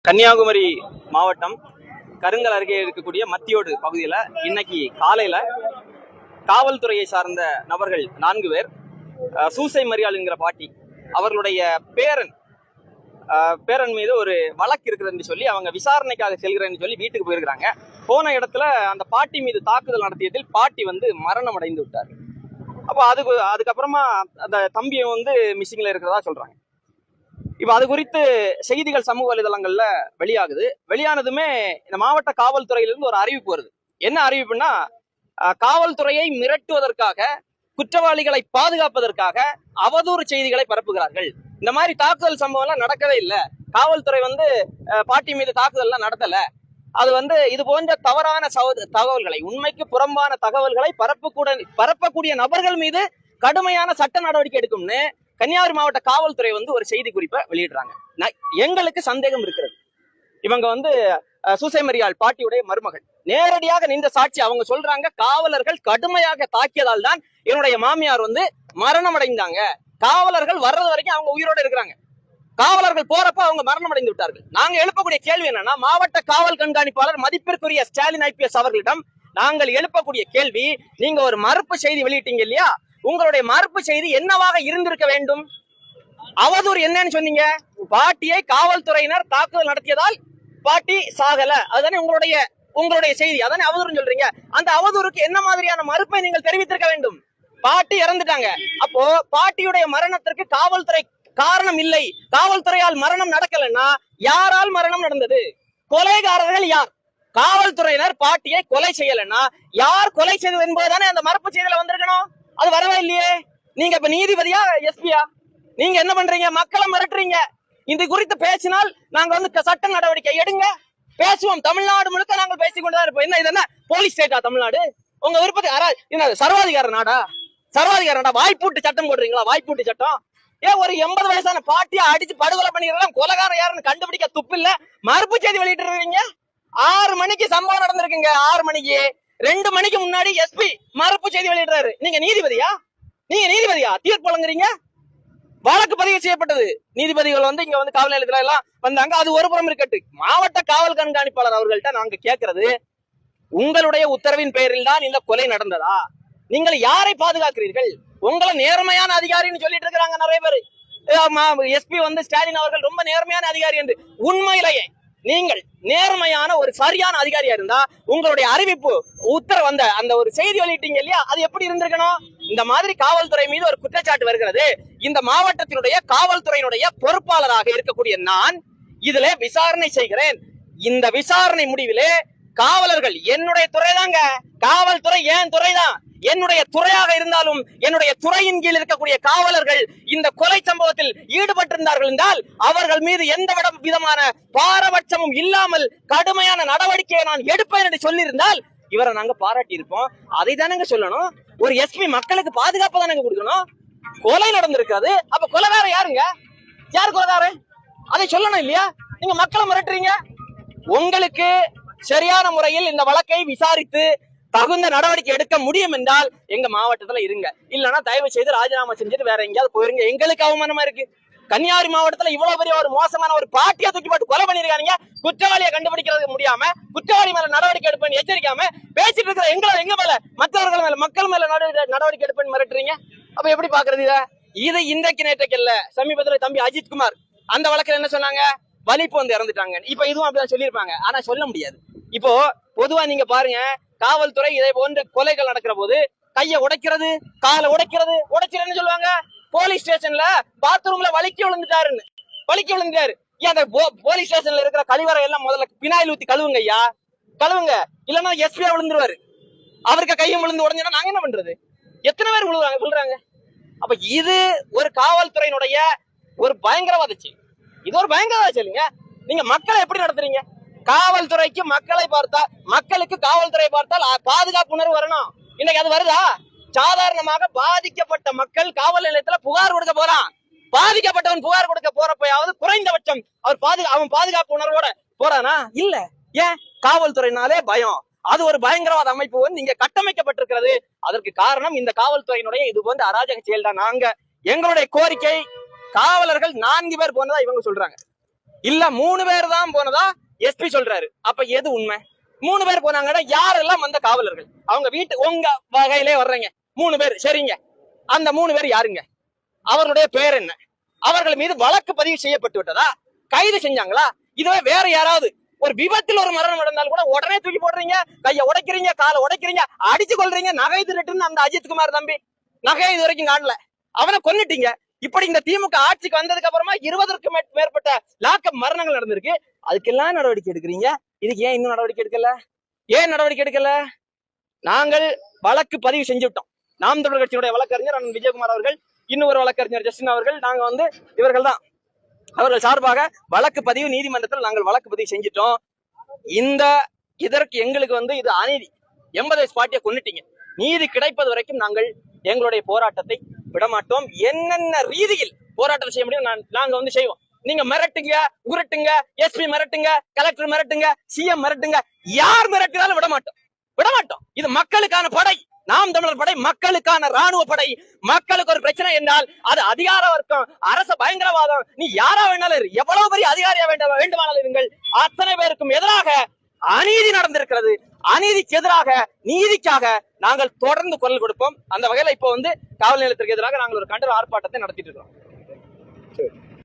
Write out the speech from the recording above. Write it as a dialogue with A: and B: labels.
A: கன்னியாகுமரி மாவட்டம் கருங்கல் அருகே இருக்கக்கூடிய மத்தியோடு பகுதியில இன்னைக்கு காலையில காவல்துறையை சார்ந்த நபர்கள் 4 பேர் சூசை மரியாள் என்கிற பாட்டி அவர்களுடைய பேரன் மீது ஒரு வழக்கு இருக்குதுன்னு சொல்லி அவங்க விசாரணைக்காக செல்கிறேன்னு சொல்லி வீட்டுக்கு போயிருக்கிறாங்க. போன இடத்துல அந்த பாட்டி மீது தாக்குதல் நடத்தியதில் பாட்டி மரணம் அடைந்து விட்டார். அப்போ அதுக்கப்புறமா அந்த தம்பியை மிஸ்ஸிங்ல இருக்கிறதா சொல்றாங்க. இப்ப அது குறித்து செய்திகள் சமூக வலைதளங்கள்ல வெளியாகுது. வெளியானதுமே இந்த மாவட்ட காவல்துறையிலிருந்து ஒரு அறிவிப்பு வருது. என்ன அறிவிப்புன்னா, காவல்துறையை மிரட்டுவதற்காக, குற்றவாளிகளை பாதுகாப்பதற்காக அவதூறு செய்திகளை பரப்புகிறார்கள். இந்த மாதிரி தாக்குதல் சம்பவம் எல்லாம் நடக்கவே இல்லை. காவல்துறை பாட்டி மீது தாக்குதல் எல்லாம் நடத்தல. அது இது போன்ற தவறான தகவல்களை, உண்மைக்கு புறம்பான தகவல்களை பரப்பக்கூடிய நபர்கள் மீது கடுமையான சட்ட நடவடிக்கை எடுக்கும்னு கன்னியாகுமரி மாவட்ட காவல்துறை ஒரு செய்தி குறிப்பை வெளியிடுறாங்க. எங்களுக்கு சந்தேகம் இருக்கிறது. இவங்க சூசை மரியாள் பாட்டியுடைய மருமகள் நேரடியாக நின்ற சாட்சி. அவங்க சொல்றாங்க, காவலர்கள் கடுமையாக தாக்கியதால் தான் என்னுடைய மாமியார் மரணம் அடைந்தாங்க. காவலர்கள் வர்றது வரைக்கும் அவங்க உயிரோடு இருக்கிறாங்க. காவலர்கள் போறப்ப அவங்க மரணம் அடைந்து விட்டார்கள். நாங்க எழுப்பக்கூடிய கேள்வி என்னன்னா, மாவட்ட காவல் கண்காணிப்பாளர் மதிப்பிற்குரிய ஸ்டாலின் ஐபிஎஸ் அவர்களிடம் நாங்கள் எழுப்பக்கூடிய கேள்வி, நீங்க ஒரு மறுப்பு செய்தி வெளியிட்டீங்க இல்லையா, உங்களுடைய மறுப்பு செய்தி என்னவாக இருந்திருக்க வேண்டும்? அவதூறு என்னன்னு சொன்னீங்க? பாட்டியை காவல்துறையினர் தாக்குதல் நடத்தியதால் பாட்டி சாகல, அதுதானே உங்களுடைய செய்தி. அதானே அவதூறுன்னு சொல்றீங்க. அந்த அவதூறுக்கு என்ன மாதிரியான மறுப்பை நீங்கள் தெரிவித்திருக்க வேண்டும்? பாட்டி இறந்துட்டாங்க. அப்போ பாட்டியுடைய மரணத்திற்கு காவல்துறை காரணம் இல்லை, காவல்துறையால் மரணம் நடக்கலன்னா யாரால் மரணம் நடந்தது? கொலைகாரர்கள் யார்? காவல்துறையினர் பாட்டியை கொலை செய்யலன்னா யார் கொலை செய்தது என்பதுதானே அந்த மறுப்பு செய்தியில வந்திருக்கணும். அது வரவே இல்லையே. நீங்க இப்ப நீதிபதியா எஸ்பியா? நீங்க என்ன பண்றீங்க? மக்களை மிரட்டுறீங்க. இது குறித்து பேசினால் நாங்க சட்ட நடவடிக்கை எடுங்க, பேசுவோம். தமிழ்நாடு முழுக்க நாங்கள் பேசிக்கொண்டுதான் இருப்போம். என்ன இது என்ன போலீஸ் ஸ்டேட்டா தமிழ்நாடு? உங்க விருப்பத்தை சர்வாதிகார நாடா? சர்வாதிகார நாடா? வாய்ப்பூட்டு சட்டம் போடுறீங்களா? வாய்ப்பூட்டு சட்டம். ஒரு 80 வயசான பாட்டியா அடிச்சு படுகொலை பண்ணிக்கிறதா கொலைகாரம் யாருன்னு கண்டுபிடிக்க துப்பு இல்ல. மறுப்பு செய்தி வெளியிட்டு இருக்கீங்க. 6 மணிக்கு சம்பவம் நடந்திருக்குங்க. 6 மணிக்கு 2 மணிக்கு முன்னாடி எஸ்பி மறுப்பு செய்தி வெளியிடுறாரு. நீங்க நீதிபதியா? தீர்ப்பு வழங்குறீங்க. வழக்கு பதிவு செய்யப்பட்டது. நீதிபதிகள் இங்க காவல் நிலையத்துல எல்லாம் வந்தாங்க. அது ஒரு புறம் இருக்கட்டு. மாவட்ட காவல் கண்காணிப்பாளர் அவர்கள்ட்ட நாங்க கேட்கறது, உங்களுடைய உத்தரவின் பெயரில் தான் இந்த கொலை நடந்ததா? நீங்கள் யாரை பாதுகாக்கிறீர்கள்? உங்களை நேர்மையான அதிகாரின்னு சொல்லிட்டு இருக்கிறாங்க நிறைய பேர். எஸ்பி ஸ்டாலின் அவர்கள் ரொம்ப நேர்மையான அதிகாரி என்று. உண்மையிலேயே நீங்கள் நேர்மையான ஒரு சரியான அதிகாரியா இருந்தா உங்களுடைய அறிவிப்பு உத்தரவு அந்த ஒரு செய்தி வெளியிட்டீங்க இல்லையா, அது எப்படி இருந்திருக்கணும்? இந்த மாதிரி காவல்துறை மீது ஒரு குற்றச்சாட்டு வருகிறது. இந்த மாவட்டத்தினுடைய காவல்துறையினுடைய பொறுப்பாளராக இருக்கக்கூடிய நான் இதுல விசாரணை செய்கிறேன். இந்த விசாரணை முடிவிலே காவலர்கள், என்னுடைய துறை தாங்க காவல்துறை, ஏன் துறைதான். என்னுடைய துறையாக இருந்தாலும் என்னுடைய துறையின் கீழ் இருக்கக்கூடிய காவலர்கள் இந்த கொலை சம்பவத்தில் ஈடுபட்டிருந்தார்கள் என்றால் அவர்கள் மீது எந்த விதமான பாரபட்சமும் இல்லாமல் கடுமையான நடவடிக்கையை நான் எடுப்பேன் என்று சொல்லியிருந்தால் இவரை நாங்க பாராட்டி இருப்போம். அதை தானங்க சொல்லணும். ஒரு எஸ்பி மக்களுக்கு பாதுகாப்பு தானங்க கொடுக்கணும். கொலை நடந்திருக்காது, அப்ப கொலைகாரன் யாருங்க? யார் கொலைகாரன்? அதை சொல்லணும் இல்லையா? நீங்க மக்களை மிரட்டுறீங்க. உங்களுக்கு சரியான முறையில் இந்த வழக்கை விசாரித்து தகுந்த நடவடிக்கை எடுக்க முடியும் என்றால் எங்க மாவட்டத்துல இருங்க. இல்லன்னா தயவு செய்து ராஜினாமா செஞ்சுட்டு வேற எங்கேயாவது போயிருங்க. எங்களுக்கு அவமானமா இருக்கு. கன்னியாகுமரி மாவட்டத்துல இவ்வளவு பெரிய ஒரு மோசமான ஒரு பாட்டியை தூக்கி போட்டு கொலை பண்ணிருக்காங்க. குற்றவாளியை கண்டுபிடிக்கிறது முடியாம, குற்றவாளி மேல நடவடிக்கை எடுப்பேன்னு எச்சரிக்காம பேசிட்டு இருக்கிற எங்க மேல, மற்றவர்கள் மேல, மக்கள் மேல நடவடிக்கை எடுப்பேன்னு மிரட்டுறீங்க. அப்ப எப்படி பாக்குறது? இது இன்றைக்கு நேற்றைக்கு இல்ல. சமீபத்துல தம்பி அஜித் குமார் அந்த வழக்கில் என்ன சொன்னாங்க? வலிப்பு இறந்துட்டாங்க. இப்ப இதுவும் அப்படிதான் சொல்லியிருப்பாங்க. ஆனா சொல்ல முடியாது. இப்போ பொதுவா நீங்க பாருங்க, காவல்துறை இதை போன்ற கொலைகள் நடக்கிற போது கையை உடைக்கிறது, காலை உடைச்சிருன்னு சொல்லுவாங்க. போலீஸ் ஸ்டேஷன்ல பாத்ரூம்ல வலிக்கி விழுந்துட்டாரு. ஏன் அந்த போலீஸ் ஸ்டேஷன்ல இருக்கிற கழிவறை எல்லாம் முதல்ல பினாயில் ஊத்தி கழுவுங்க ஐயா, கழுவுங்க. இல்லன்னா எஸ்பியா விழுந்துருவாரு. அவருக்கு கையும் விழுந்து உடஞ்சா நாங்க என்ன பண்றது? எத்தனை பேர் விழுறாங்க? அப்ப இது ஒரு காவல்துறையினுடைய ஒரு பயங்கரவாத செயல். இது ஒரு பயங்கரவாத செயலுங்க. நீங்க மக்களை எப்படி நடத்துறீங்க? காவல்துறைக்கு மக்களுக்கு காவல்துறையை பார்த்தால் பாதுகாப்பு உணர்வு வரணும். இன்னைக்கு அது வருதா? சாதாரணமாக பாதிக்கப்பட்ட மக்கள் காவல் நிலையத்துல புகார் கொடுக்க போறான். பாதிக்கப்பட்டவன் புகார் கொடுக்க போறப்பயாவது குறைந்தபட்சம் அவன் பாதுகாப்பு உணர்வோட போறானா? இல்ல. ஏன்? காவல்துறையினாலே பயம். அது ஒரு பயங்கரவாத அமைப்பு இங்க கட்டமைக்கப்பட்டிருக்கிறது. அதற்கு காரணம் இந்த காவல்துறையினுடைய இது போன்ற அராஜக செயல் தான். எங்களுடைய கோரிக்கை, காவலர்கள் 4 பேர் போனதா இவங்க சொல்றாங்க. இல்ல 3 பேர் தான் போனதா எஸ்பி சொல்றாரு. அப்ப எது உண்மை? 3 பேர் போனாங்கன்னா யாரெல்லாம் வந்த காவலர்கள்? அவங்க வீட்டு உங்க வகையிலே வர்றீங்க 3 பேர், சரிங்க. அந்த 3 பேர் யாருங்க? அவருடைய பேர் என்ன? அவர்கள் மீது வழக்கு பதிவு செய்யப்பட்டு விட்டதா? கைது செஞ்சாங்களா? இதுவே வேற யாராவது ஒரு விபத்தில் ஒரு மரணம் நடந்தாலும் கூட உடனே தூக்கி போடுறீங்க, கையை உடைக்கிறீங்க, காலை உடைக்கிறீங்க, அடிச்சு கொள்றீங்க. நகை திருட்டுன்னு அந்த அஜித் குமார் தம்பி நகை இது வரைக்கும் காணல, அவனை கொன்னுட்டீங்க. இப்படி இந்த திமுக ஆட்சிக்கு வந்ததுக்கு அப்புறமா 20க்கும் மேற்பட்ட லாக்அப் மரணங்கள் நடந்திருக்கு. அதுக்கெல்லாம் நடவடிக்கை எடுக்கிறீங்க. இதுக்கு ஏன் இன்னும் நடவடிக்கை எடுக்கல? ஏன் நடவடிக்கை எடுக்கல? நாங்கள் வழக்கு பதிவு செஞ்சுட்டோம். நாம் தமிழர் கட்சியினுடைய வழக்கறிஞர் அண்ணன் விஜயகுமார் அவர்கள், இன்னொரு வழக்கறிஞர் ஜஸ்டின் அவர்கள், நாங்க வந்து இவர்கள் தான் அவர்கள் சார்பாக வழக்கு பதிவு நீதிமன்றத்தில் நாங்கள் வழக்கு பதிவு செஞ்சிட்டோம். இதற்கு எங்களுக்கு வந்து இது அநீதி. 80 வயசு பாட்டியை கொன்னுட்டீங்க. நீதி கிடைப்பது வரைக்கும் நாங்கள் எங்களுடைய போராட்டத்தை விடமாட்டோம். என்னென்ன ரீதியில் போராட்டம் செய்ய முடியும் நாங்க வந்து செய்வோம். நீங்க மிரட்டுங்க, உருட்டுங்க, எஸ்பி மிரட்டுங்க, கலெக்டர் மிரட்டுங்க, சிஎம் மிரட்டுங்க, யார் மிரட்டினாலும் விடமாட்டோம். இது மக்களுக்கான படை. நாம் தமிழர் படை மக்களுக்கான ராணுவ படை. மக்களுக்கு ஒரு பிரச்சனை என்றால் அது அதிகார வர்க்கம், அரச பயங்கரவாதம், நீ யாரா வேணாலும் எவ்வளவு பெரிய அதிகாரியா வேண்டுமானாலும் இருங்கள், அத்தனை பேருக்கும் எதிராக அநீதி நடந்திருக்கிறது. அநீதிக்கு எதிராக நீதிக்காக நாங்கள் தொடர்ந்து குரல் கொடுப்போம். அந்த வகையில இப்போ வந்து காவல் நிலையத்திற்கு எதிராக நாங்கள் ஒரு கண்டன ஆர்ப்பாட்டத்தை நடத்திட்டு இருக்கோம்.